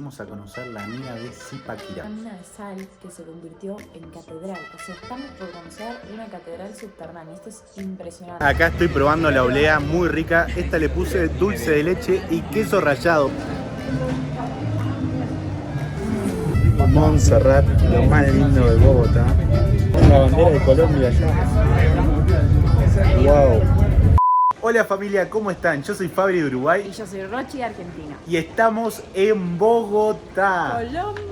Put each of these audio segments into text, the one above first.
vamos a conocer la mina de Zipaquirá. Una mina de sal que se convirtió en catedral. O sea, estamos por conocer una catedral subterránea. Esto es impresionante. Acá estoy probando la oblea, muy rica. Esta le puse dulce de leche y queso rallado. Montserrat, lo más lindo de Bogotá. La bandera de Colombia allá. Wow. Hola familia, ¿cómo están? Yo soy Fabri de Uruguay. Y yo soy Rochi de Argentina. Y estamos en Bogotá. Colombia.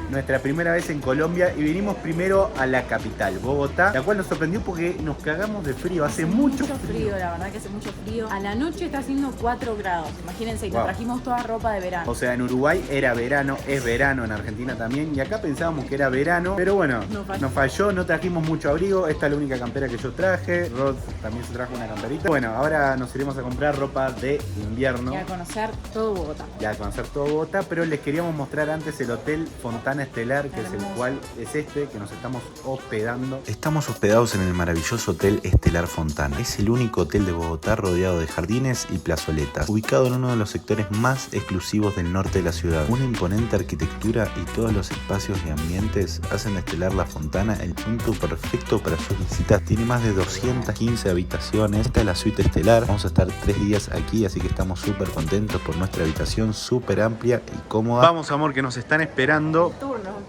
Nuestra primera vez en Colombia y vinimos primero a la capital, Bogotá, la cual nos sorprendió porque nos cagamos de frío, hace mucho frío. La verdad que hace mucho frío. A la noche está haciendo 4 grados, imagínense, y nos Wow. trajimos toda ropa de verano. O sea, en Uruguay era verano, es verano en Argentina también, y acá pensábamos que era verano, pero bueno, nos falló, no trajimos mucho abrigo, esta es la única campera que yo traje, Rod también se trajo una camperita. Bueno, ahora nos iremos a comprar ropa de invierno. Y a conocer todo Bogotá. Ya a conocer todo Bogotá, pero les queríamos mostrar antes el hotel Fontana Estelar, que es el cual es este que nos estamos hospedando. Estamos hospedados en el maravilloso Hotel Estelar Fontana. Es el único hotel de Bogotá rodeado de jardines y plazoletas, ubicado en uno de los sectores más exclusivos del norte de la ciudad. Una imponente arquitectura y todos los espacios y ambientes hacen de Estelar La Fontana el punto perfecto para sus visitas. Tiene más de 215 habitaciones. Esta es la suite estelar. Vamos a estar 3 días aquí, así que estamos súper contentos por nuestra habitación súper amplia y cómoda. Vamos, amor, que nos están esperando.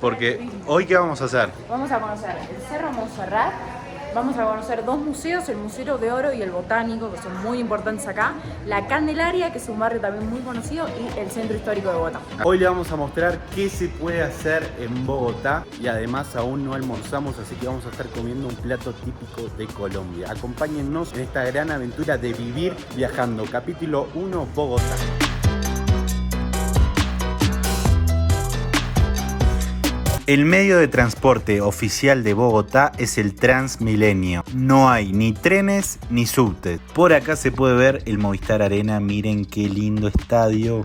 Porque hoy, ¿qué vamos a hacer? Vamos a conocer el Cerro Montserrat, vamos a conocer 2 museos, el Museo de Oro y el Botánico, que son muy importantes acá, la Candelaria, que es un barrio también muy conocido, y el Centro Histórico de Bogotá. Hoy le vamos a mostrar qué se puede hacer en Bogotá y además aún no almorzamos, así que vamos a estar comiendo un plato típico de Colombia. Acompáñennos en esta gran aventura de vivir viajando. Capítulo 1, Bogotá. El medio de transporte oficial de Bogotá es el Transmilenio. No hay ni trenes ni subtes. Por acá se puede ver el Movistar Arena. Miren qué lindo estadio.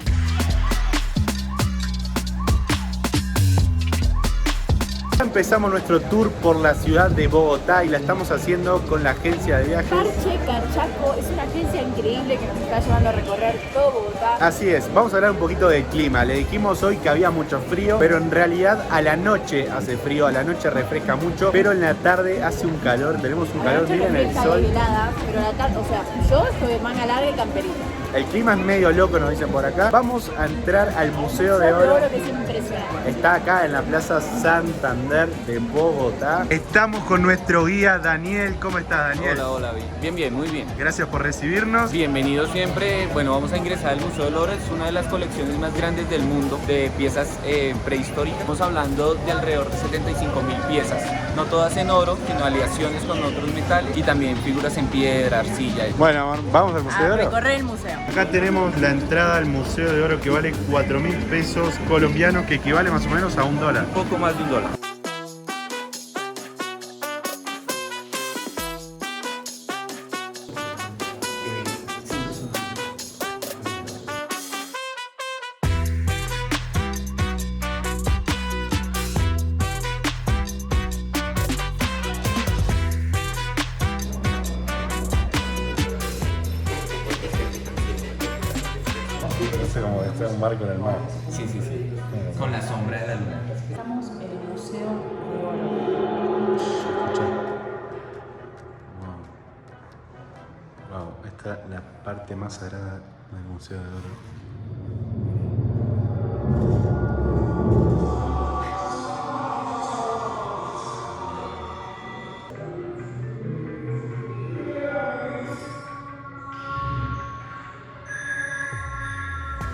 Empezamos nuestro tour por la ciudad de Bogotá y la estamos haciendo con la agencia de viajes. Parche Carchaco es una agencia increíble que nos está llevando a recorrer todo Bogotá. Así es, vamos a hablar un poquito del clima. Le dijimos hoy que había mucho frío, pero en realidad a la noche hace frío, a la noche refresca mucho, pero en la tarde hace un calor, tenemos un calor, miren el sol. Helada, pero la tarde, o sea, yo estoy de manga larga y camperita. El clima es medio loco, nos dicen por acá. Vamos a entrar al Museo de Oro. Que es impresionante. Está acá en la Plaza Santander de Bogotá. Estamos con nuestro guía Daniel. ¿Cómo estás, Daniel? Hola, bien, muy bien. Gracias por recibirnos. Bienvenido siempre. Bueno, vamos a ingresar al Museo del Oro. Es una de las colecciones más grandes del mundo de piezas prehistóricas. Estamos hablando de alrededor de 75.000 piezas. No todas en oro, sino aleaciones con otros metales y también figuras en piedra, arcilla. Bueno, amor, vamos al Museo de Oro. Recorrer el museo. Acá tenemos la entrada al Museo de Oro que vale 4.000 pesos colombianos, que equivale más o menos a $1. Un poco más de $1. Es como de estar un barco en el mar. Sí. Con la sombra de la luna. Estamos en el Museo de Oro. Wow, esta es la parte más sagrada del Museo de Oro.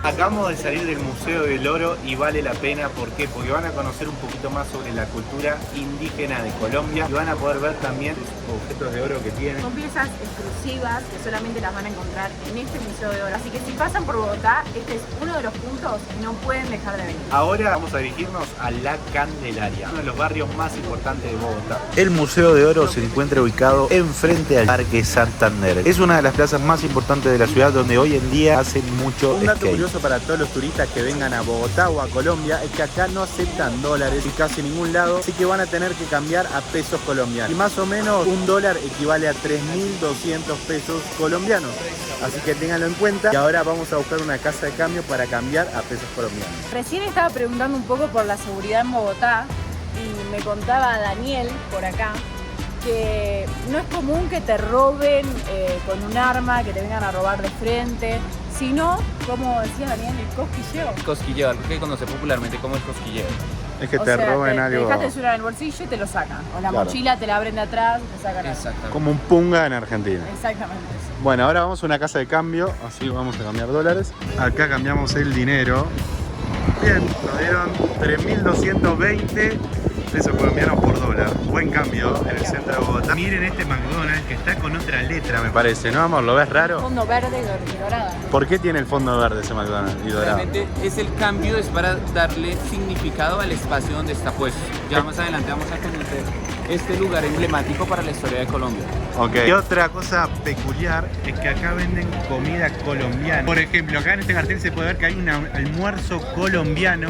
Acabamos de salir del Museo del Oro y vale la pena. ¿Por qué? Porque van a conocer un poquito más sobre la cultura indígena de Colombia y van a poder ver también los objetos de oro que tienen. Son piezas exclusivas que solamente las van a encontrar en este Museo de Oro. Así que si pasan por Bogotá, este es uno de los puntos que no pueden dejar de venir. Ahora vamos a dirigirnos a La Candelaria, uno de los barrios más importantes de Bogotá. El Museo de Oro se encuentra ubicado enfrente al Parque Santander. Es una de las plazas más importantes de la ciudad donde hoy en día hacen mucho Un dato skate. curioso para para todos los turistas que vengan a Bogotá o a Colombia es que acá no aceptan dólares y casi ningún lado, así que van a tener que cambiar a pesos colombianos. Y más o menos un dólar equivale a 3.200 pesos colombianos. Así que ténganlo en cuenta. Y ahora vamos a buscar una casa de cambio para cambiar a pesos colombianos. Recién estaba preguntando un poco por la seguridad en Bogotá y me contaba Daniel por acá que no es común que te roben con un arma, que te vengan a robar de frente, sino, como decía Daniel, el cosquilleo. El cosquilleo, algo que conoce popularmente como el cosquilleo. Es que te roben te algo. dejaste el celular en el bolsillo y te lo sacan. O la Claro. mochila te la abren de atrás y te sacan algo. Exactamente. Como un punga en Argentina. Exactamente. Bueno, ahora vamos a una casa de cambio, así vamos a cambiar dólares. Acá cambiamos el dinero. Bien, nos dieron 3.220 pesos colombianos por dólar. Buen cambio en el centro de Bogotá. Miren este McDonald's que está con otra letra, me parece, ¿no, amor? ¿Lo ves raro? Fondo verde y dorado. ¿Por qué tiene el fondo verde ese McDonald's y dorado? Realmente es el cambio, es para darle significado al espacio donde está puesto. Ya más adelante vamos a conocer este lugar emblemático para la historia de Colombia. Ok. Y otra cosa peculiar es que acá venden comida colombiana. Por ejemplo, acá en este cartel se puede ver que hay un almuerzo colombiano.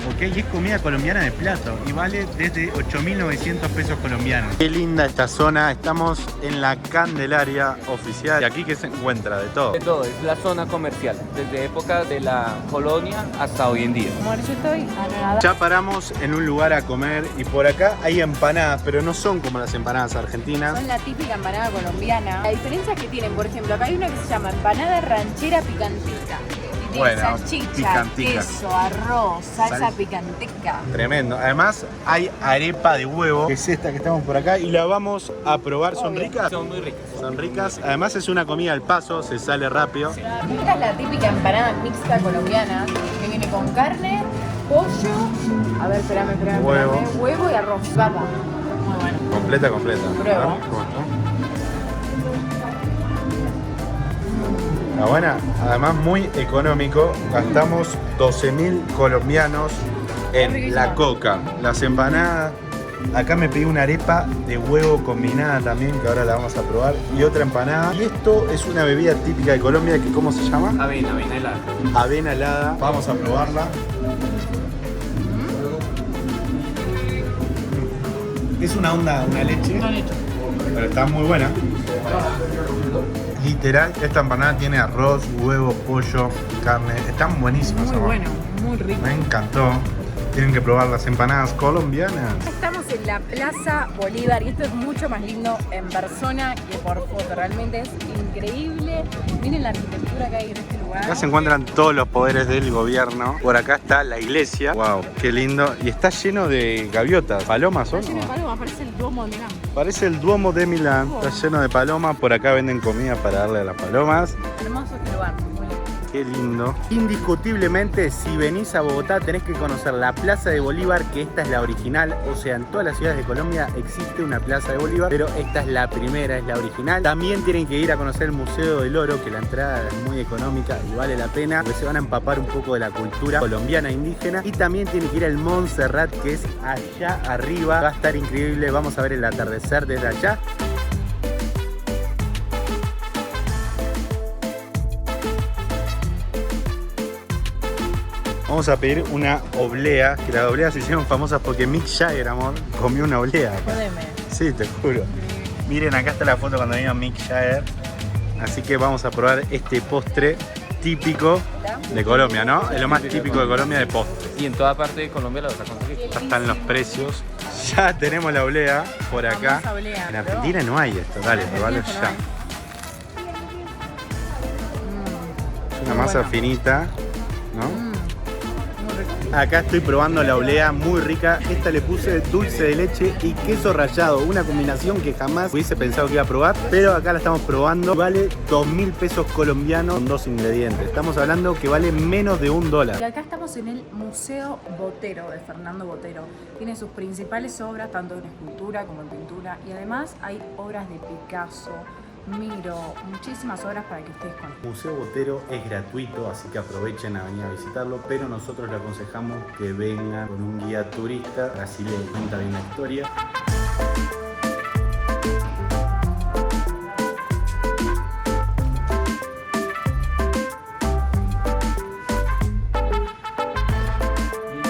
Ok, y es comida colombiana de plato y vale desde 8.900 pesos colombianos. Qué linda esta zona, estamos en la Candelaria oficial. Y aquí que se encuentra de todo. De todo, es la zona comercial, desde época de la colonia hasta hoy en día. Amor, yo estoy anonadada. Ya paramos en un lugar a comer y por acá hay empanadas, pero no son como las empanadas argentinas. Son la típica empanada colombiana. La diferencia es que tienen, por ejemplo, acá hay una que se llama empanada ranchera picantica. Y tiene Bueno, salchicha, picantica. queso, arroz, salsa picantica. Tremendo. Además hay arepa de huevo, que es esta que estamos por acá, y la vamos a probar. ¿Son Obvio. ricas? Son muy ricas. Son ricas. Además es una comida al paso, se sale rápido. Esta es la típica empanada mixta colombiana que viene con carne, pollo, a ver, espérame, Huevo. huevo y arroz, papa. Muy bueno. Completa. Prueba. ¿Cómo está? Está buena, además muy económico, gastamos 12.000 colombianos en Riquísimo. la coca, las empanadas. Acá me pedí una arepa de huevo combinada también, que ahora la vamos a probar, y otra empanada. Y esto es una bebida típica de Colombia, que ¿cómo se llama? Avena helada. Avena helada. Vamos a probarla. Es una onda, una leche, pero está muy buena. Literal, esta empanada tiene arroz, huevo, pollo, carne. Están buenísimas. Muy amor. bueno, muy rico. Me encantó. Tienen que probar las empanadas colombianas. Estamos en la Plaza Bolívar y esto es mucho más lindo en persona que por foto. Realmente es increíble. Miren la arquitectura que hay en este lugar. Acá se encuentran todos los poderes del gobierno. Por acá está la iglesia. Wow, qué lindo. Y está lleno de gaviotas. ¿Palomas son? Está lleno de palomas, parece el Duomo de Milán. Parece el Duomo de Milán. Está lleno de palomas. Por acá venden comida para darle a las palomas. Hermoso este lugar, muy lindo. Qué lindo. Indiscutiblemente, si venís a Bogotá tenés que conocer la Plaza de Bolívar, que esta es la original. O sea, en todas las ciudades de Colombia existe una Plaza de Bolívar, pero esta es la primera, es la original. También tienen que ir a conocer el Museo del Oro, que la entrada es muy económica y vale la pena, porque se van a empapar un poco de la cultura colombiana e indígena. Y también tienen que ir al Montserrat, que es allá arriba. Va a estar increíble, vamos a ver el atardecer desde allá. Vamos a pedir una oblea, que las obleas se hicieron famosas porque Mick Jagger, amor, comió una oblea. Jodeme. Sí, te juro. Miren, acá está la foto cuando vino Mick Jagger. Así que vamos a probar este postre típico de Colombia, ¿no? Es lo más típico de Colombia de postre. Y en toda parte de Colombia la vas a conseguir. Acá están los precios. Ya tenemos la oblea por acá. Famosa oblea, En Argentina no hay esto, dale, En probalo Argentina ya. no Es una Muy masa bueno. finita, ¿no? Muy rico. Acá estoy probando la oblea muy rica. Esta le puse dulce de leche y queso rallado. Una combinación que jamás hubiese pensado que iba a probar. Pero acá la estamos probando. Vale 2.000 pesos colombianos con 2 ingredientes. Estamos hablando que vale menos de $1. Y acá estamos en el Museo Botero de Fernando Botero. Tiene sus principales obras, tanto en escultura como en pintura. Y además hay obras de Picasso, Miro, muchísimas obras para que ustedes conozcan. El Museo Botero es gratuito, así que aprovechen a venir a visitarlo. Pero nosotros le aconsejamos que vengan con un guía turista. Así les cuenta bien la historia.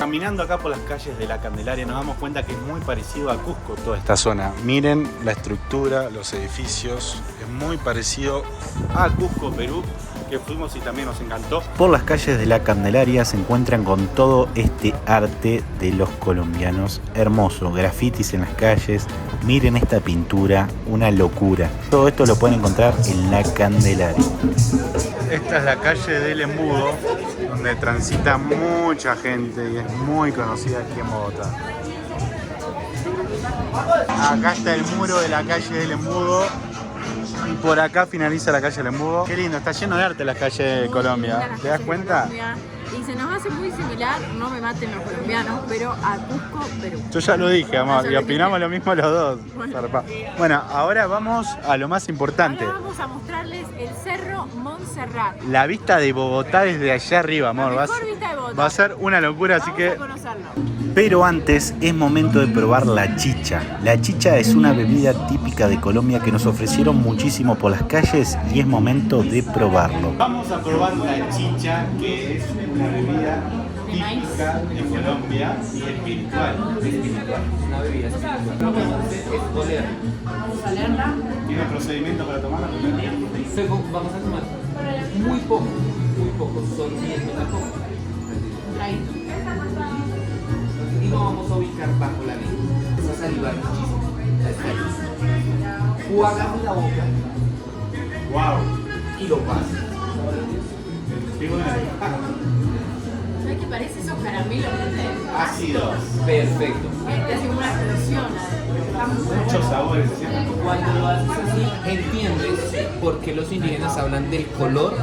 caminando acá por las calles de La Candelaria nos damos cuenta que es muy parecido a Cusco toda esta zona. Miren la estructura, los edificios, es muy parecido a Cusco, Perú, que fuimos y también nos encantó. Por las calles de La Candelaria se encuentran con todo este arte de los colombianos. Hermoso, grafitis en las calles. Miren esta pintura, una locura. Todo esto lo pueden encontrar en La Candelaria. Esta es la calle del Embudo, donde transita mucha gente y es muy conocida aquí en Bogotá. Acá está el muro de la calle del Embudo y por acá finaliza la calle del Embudo. Qué lindo, está lleno de arte la calle de Colombia. ¿Te das cuenta? Y se nos hace muy similar, no me maten los colombianos, pero a Cusco, Perú. Yo ya lo dije, amor, y opinamos lo mismo los dos. Bueno. Bueno, ahora vamos a lo más importante. Ahora vamos a mostrarles el Cerro Montserrat. La vista de Bogotá desde allá arriba, amor. La mejor vista de Bogotá. Va a ser una locura, así que... Vamos a conocerlo. Pero antes es momento de probar la chicha. La chicha es una bebida típica de Colombia que nos ofrecieron muchísimo por las calles y es momento de probarlo. Vamos a probar la chicha, que es una bebida típica de Colombia y espiritual. Es una bebida espiritual. Lo que vamos a hacer es oler. Vamos a leerla. ¿Tiene procedimiento para tomarla? Luego vamos a tomar muy poco, sorbiendo la copa. Traído. Y lo vamos a ubicar bajo la lengua. Vamos a salivar muchísimo. Juagas la boca. ¡Wow! Y lo pasas. ¿Sabes qué parece esos caramelos? Ácidos. Perfecto. Te hace una explosión. Muchos sabores, ¿cierto? Cuando lo haces así, entiendes por qué los indígenas hablan del color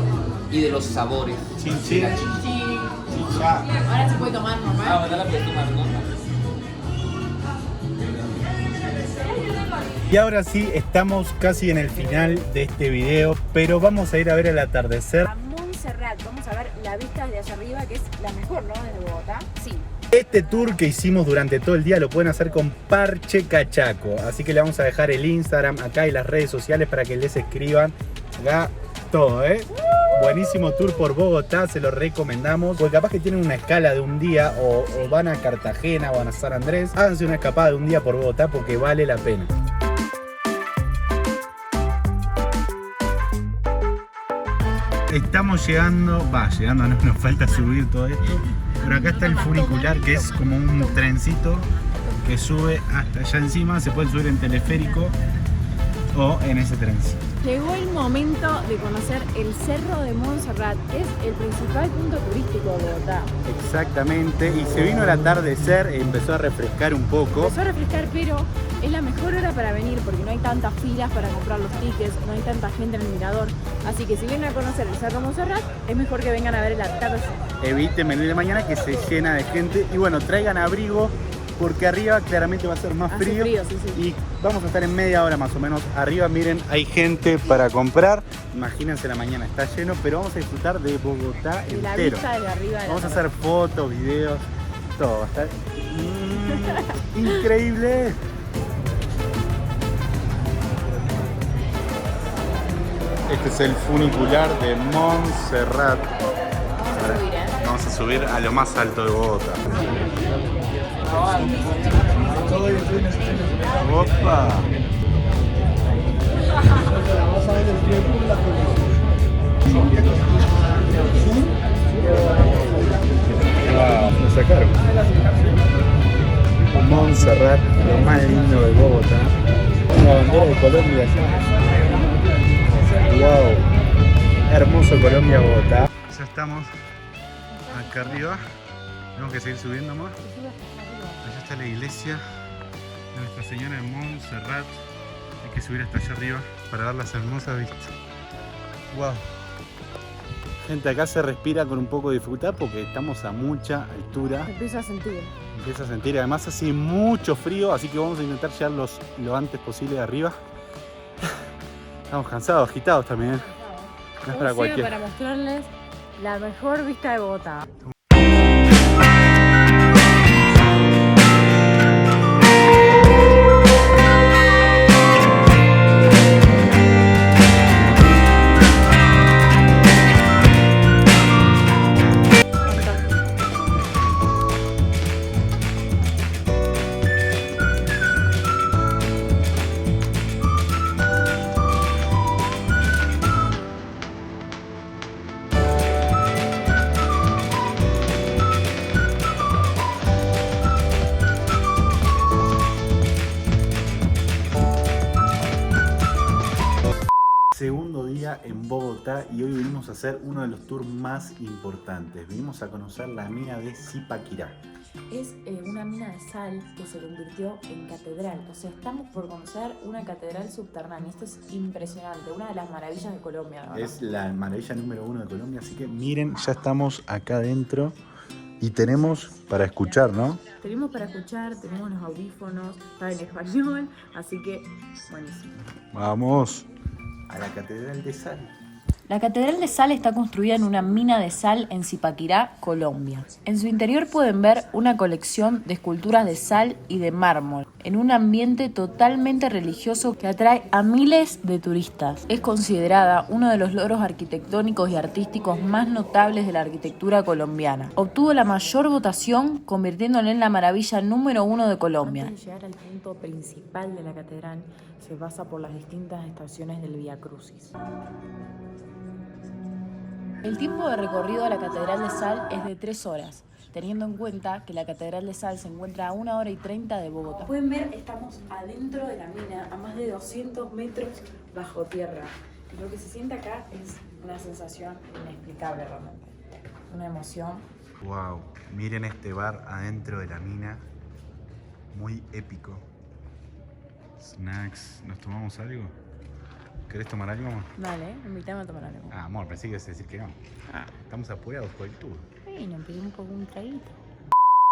y de los sabores. Chinchín. De la chicha. Chicha. Ahora se puede tomar normal. Ahora la puedes tomar normal. Y ahora sí, estamos casi en el final de este video, pero vamos a ir a ver el atardecer. A Montserrat, vamos a ver la vista desde allá arriba, que es la mejor, ¿no? Desde Bogotá. Sí. Este tour que hicimos durante todo el día lo pueden hacer con Parche Cachaco, así que le vamos a dejar el Instagram acá y las redes sociales para que les escriban acá todo, ¿eh? Buenísimo tour por Bogotá, se lo recomendamos, porque capaz que tienen una escala de un día o van a Cartagena o van a San Andrés, háganse una escapada de un día por Bogotá porque vale la pena. Estamos llegando, no, nos falta subir todo esto, pero acá está el funicular, que es como un trencito que sube hasta allá encima, se puede subir en teleférico o en ese trencito. Llegó el momento de conocer el Cerro de Montserrat, es el principal punto turístico de Bogotá. Exactamente, y se vino el atardecer, empezó a refrescar un poco. Empezó a refrescar, pero es la mejor hora para venir porque no hay tantas filas para comprar los tickets, no hay tanta gente en el mirador. Así que si vienen a conocer el Cerro Montserrat, es mejor que vengan a ver el atardecer. Eviten venir de mañana que se llena de gente y bueno, traigan abrigo porque arriba claramente va a ser más frío, sí. Y vamos a estar en media hora más o menos. Arriba miren, hay gente para comprar. Imagínense la mañana, está lleno, pero vamos a disfrutar de Bogotá de la entero. vista de arriba de Vamos a hacer fotos, videos, todo. Va a estar increíble. Este es el funicular de Montserrat. Vamos a subir a lo más alto de Bogotá. ¡Opa! Wow, lo sacaron. Montserrat, lo más lindo de Bogotá. La bandera de Colombia. Wow. Hermoso Colombia, Bogotá. Ya estamos acá arriba. Tenemos que seguir subiendo, amor. Allá está la iglesia de Nuestra Señora de Montserrat. Hay que subir hasta allá arriba para ver las hermosas vistas. Wow. Gente, acá se respira con un poco de dificultad porque estamos a mucha altura. Empieza a sentir. Empieza a sentir, además hace mucho frío, así que vamos a intentar llegar lo antes posible de arriba. Estamos cansados, agitados también. No es para cualquiera. Para mostrarles la mejor vista de Bogotá. acá en Bogotá y hoy venimos a hacer uno de los tours más importantes. Venimos a conocer la mina de Zipaquirá. Es una mina de sal que se convirtió en catedral. O sea, estamos por conocer una catedral subterránea. Esto es impresionante, una de las maravillas de Colombia, ¿verdad? Es la maravilla número 1 de Colombia, así que miren, ya estamos acá adentro y tenemos para escuchar, ¿no? Tenemos para escuchar, tenemos los audífonos, está en español, así que buenísimo. Vamos a la Catedral de Sal. La Catedral de Sal está construida en una mina de sal en Zipaquirá, Colombia. En su interior pueden ver una colección de esculturas de sal y de mármol, en un ambiente totalmente religioso que atrae a miles de turistas. Es considerada uno de los logros arquitectónicos y artísticos más notables de la arquitectura colombiana. Obtuvo la mayor votación, convirtiéndole en la maravilla número 1 de Colombia. Antes de llegar al punto principal de la catedral, se pasa por las distintas estaciones del Vía Crucis. El tiempo de recorrido a la Catedral de Sal es de 3 horas, teniendo en cuenta que la Catedral de Sal se encuentra a 1 hora y 30 de Bogotá. Pueden ver, estamos adentro de la mina, a más de 200 metros bajo tierra. Y lo que se siente acá es una sensación inexplicable realmente, una emoción. Wow, miren este bar adentro de la mina, muy épico. Snacks, ¿nos tomamos algo? ¿Querés tomar algo? Dale, invítame a tomar algo. Ah, amor, pensé que ibas a decir que no. Estamos apurados por el tour. Bueno, pedí un poco un traguito.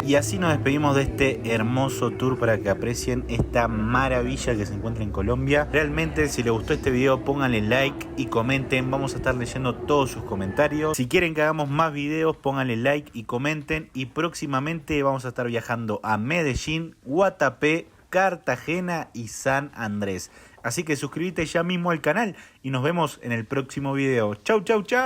Y así nos despedimos de este hermoso tour para que aprecien esta maravilla que se encuentra en Colombia. Realmente, si les gustó este video, pónganle like y comenten. Vamos a estar leyendo todos sus comentarios. Si quieren que hagamos más videos, pónganle like y comenten. Y próximamente vamos a estar viajando a Medellín, Guatapé, Cartagena y San Andrés. Así que suscríbete ya mismo al canal y nos vemos en el próximo video. Chau, chau, chau.